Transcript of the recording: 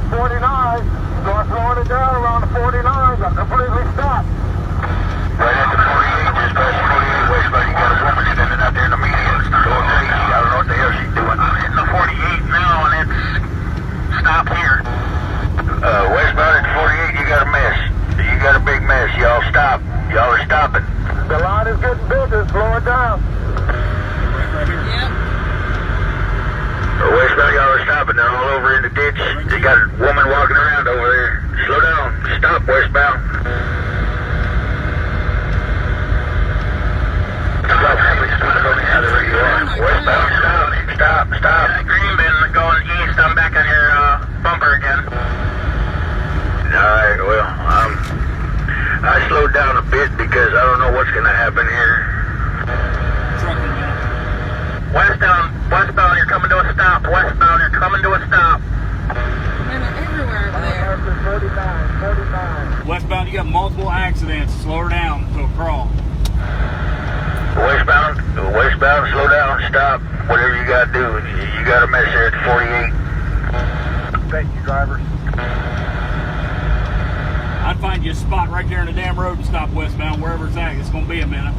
49. Start slowing it down around the 49. Got completely stopped. Right at the 48, just past 48 westbound. You got a woman standing out there in the median. Going crazy. I don't know what the hell she's doing. I'm hitting the 48 now, and it's stopped here. Westbound at 48, you got a mess. You got a big mess. Y'all stop. Y'all are stopping. The line is getting bigger. Slow it down. Yep. Westbound, y'all are stopping. They're all over in the ditch. You got a woman walking around over there. Slow down. Stop, westbound. Stop. Westbound, stop. Stop. Stop. Green bin going east. I'm back on your bumper again. Alright, well, I slowed down a bit because I don't know what's going to happen here. Westbound, you're coming to a stop. Westbound, you're coming to a stop. Men are everywhere over there. 49. Westbound, you got multiple accidents. Slow her down to a crawl. Westbound, slow down, stop. Whatever you got to do. You got a mess here at 48. Thank you, driver. I'd find you a spot right there in the damn road and stop westbound, wherever it's at. It's going to be a minute.